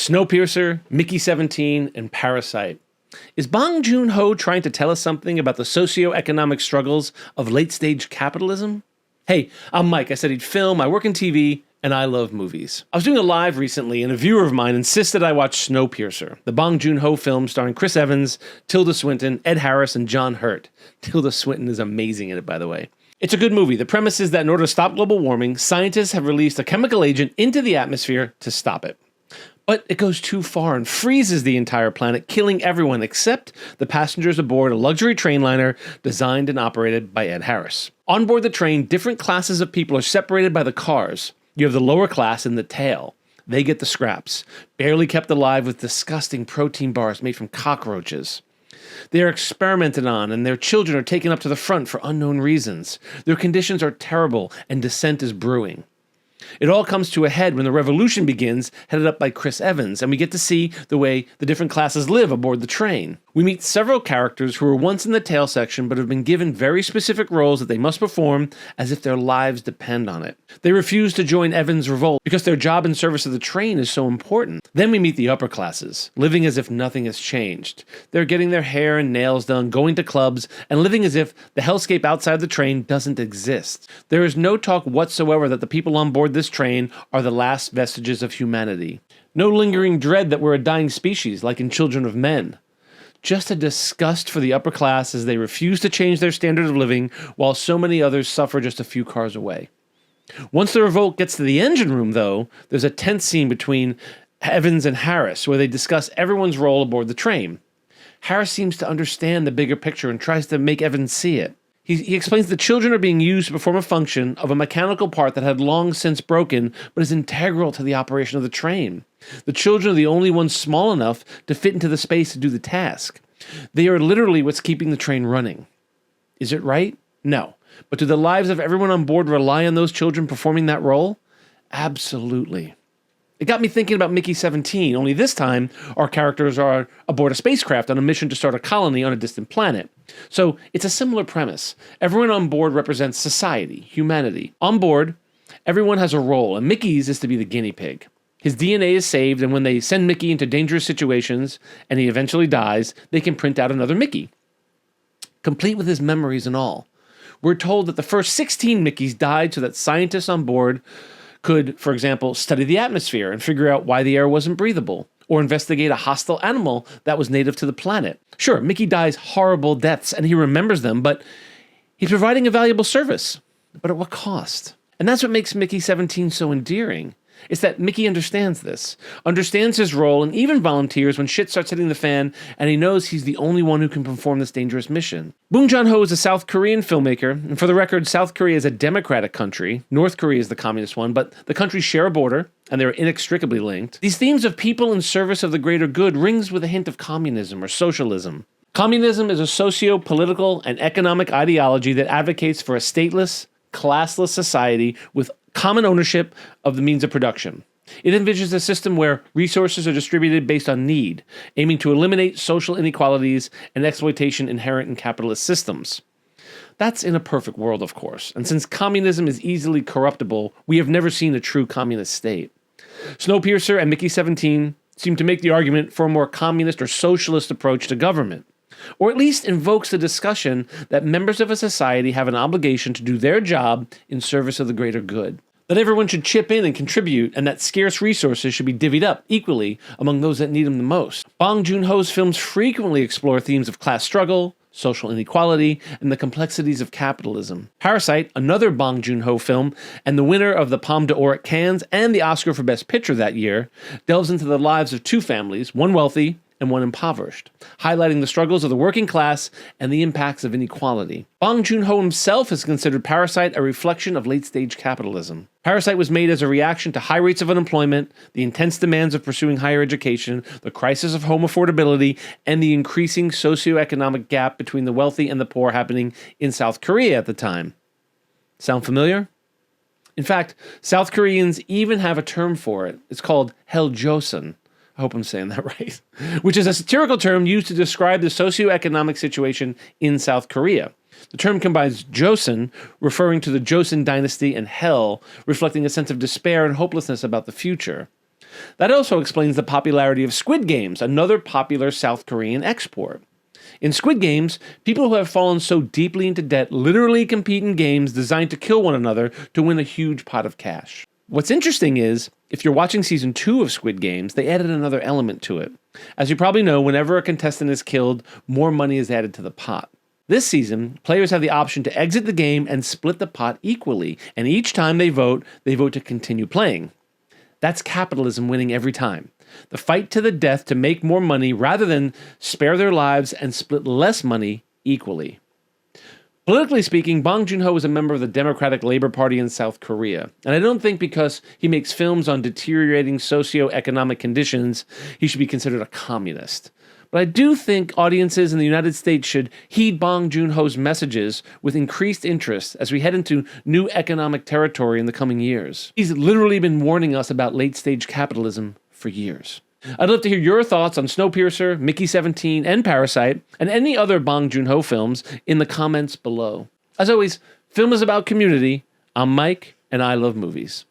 Snowpiercer, Mickey 17, and Parasite. Is Bong Joon-Ho trying to tell us something about the socio-economic struggles of late-stage capitalism? Hey, I'm Mike. I studied film, I work in TV, and I love movies. I was doing a live recently, and a viewer of mine insisted I watch Snowpiercer, the Bong Joon-Ho film starring Chris Evans, Tilda Swinton, Ed Harris, and John Hurt. Tilda Swinton is amazing in it, by the way. It's a good movie. The premise is that in order to stop global warming, scientists have released a chemical agent into the atmosphere to stop it. But it goes too far and freezes the entire planet, killing everyone except the passengers aboard a luxury train liner designed and operated by Ed Harris. On board the train, different classes of people are separated by the cars. You have the lower class in the tail. They get the scraps, barely kept alive with disgusting protein bars made from cockroaches. They are experimented on, and their children are taken up to the front for unknown reasons. Their conditions are terrible, and dissent is brewing. It all comes to a head when the revolution begins, headed up by Chris Evans, and we get to see the way the different classes live aboard the train. We meet several characters who were once in the tail section but have been given very specific roles that they must perform as if their lives depend on it. They refuse to join Evans' revolt because their job in service of the train is so important. Then we meet the upper classes, living as if nothing has changed. They're getting their hair and nails done, going to clubs, and living as if the hellscape outside the train doesn't exist. There is no talk whatsoever that the people on board this train are the last vestiges of humanity. No lingering dread that we're a dying species, like in Children of Men. Just a disgust for the upper class as they refuse to change their standard of living while so many others suffer just a few cars away. Once the revolt gets to the engine room, though, there's a tense scene between Evans and Harris where they discuss everyone's role aboard the train. Harris seems to understand the bigger picture and tries to make Evans see it. He explains the children are being used to perform a function of a mechanical part that had long since broken, but is integral to the operation of the train. The children are the only ones small enough to fit into the space to do the task. They are literally what's keeping the train running. Is it right? No. But do the lives of everyone on board rely on those children performing that role? Absolutely. It got me thinking about Mickey 17, only this time our characters are aboard a spacecraft on a mission to start a colony on a distant planet. So it's a similar premise. Everyone on board represents society, humanity. On board, everyone has a role, and Mickey's is to be the guinea pig. His DNA is saved, and when they send Mickey into dangerous situations, and he eventually dies, they can print out another Mickey, complete with his memories and all. We're told that the first 16 Mickeys died so that scientists on board could, for example, study the atmosphere and figure out why the air wasn't breathable, or investigate a hostile animal that was native to the planet. Sure, Mickey dies horrible deaths, and he remembers them, but he's providing a valuable service. But at what cost? And that's what makes Mickey 17 so endearing. It's that Mickey understands this, understands his role, and even volunteers when shit starts hitting the fan, and he knows he's the only one who can perform this dangerous mission. Bong Joon-Ho is a South Korean filmmaker, and for the record, South Korea is a democratic country. North Korea is the communist one, but the countries share a border, and they're inextricably linked. These themes of people in service of the greater good rings with a hint of communism or socialism. Communism is a socio-political and economic ideology that advocates for a stateless, classless society with common ownership of the means of production. It envisions a system where resources are distributed based on need, aiming to eliminate social inequalities and exploitation inherent in capitalist systems. That's in a perfect world, of course, and since communism is easily corruptible, we have never seen a true communist state. Snowpiercer and Mickey 17 seem to make the argument for a more communist or socialist approach to government, or at least invokes the discussion that members of a society have an obligation to do their job in service of the greater good. That everyone should chip in and contribute, and that scarce resources should be divvied up equally among those that need them the most. Bong Joon-Ho's films frequently explore themes of class struggle, social inequality, and the complexities of capitalism. Parasite, another Bong Joon-Ho film, and the winner of the Palme d'Or at Cannes and the Oscar for Best Picture that year, delves into the lives of two families, one wealthy and one impoverished, highlighting the struggles of the working class and the impacts of inequality. Bong Joon-Ho himself has considered Parasite a reflection of late-stage capitalism. Parasite was made as a reaction to high rates of unemployment, the intense demands of pursuing higher education, the crisis of home affordability, and the increasing socioeconomic gap between the wealthy and the poor happening in South Korea at the time. Sound familiar? In fact, South Koreans even have a term for it. It's called Helljoseon. I hope I'm saying that right, which is a satirical term used to describe the socioeconomic situation in South Korea. The term combines Joseon, referring to the Joseon dynasty, and hell, reflecting a sense of despair and hopelessness about the future. That also explains the popularity of Squid Games, another popular South Korean export. In Squid Games, people who have fallen so deeply into debt literally compete in games designed to kill one another to win a huge pot of cash. What's interesting is, if you're watching season 2 of Squid Games, they added another element to it. As you probably know, whenever a contestant is killed, more money is added to the pot. This season, players have the option to exit the game and split the pot equally, and each time they vote to continue playing. That's capitalism winning every time. The fight to the death to make more money rather than spare their lives and split less money equally. Politically speaking, Bong Joon-Ho is a member of the Democratic Labor Party in South Korea, and I don't think because he makes films on deteriorating socioeconomic conditions, he should be considered a communist. But I do think audiences in the United States should heed Bong Joon-Ho's messages with increased interest as we head into new economic territory in the coming years. He's literally been warning us about late-stage capitalism for years. I'd love to hear your thoughts on Snowpiercer, Mickey 17, and Parasite, and any other Bong Joon-Ho films in the comments below. As always, film is about community. I'm Mike, and I love movies.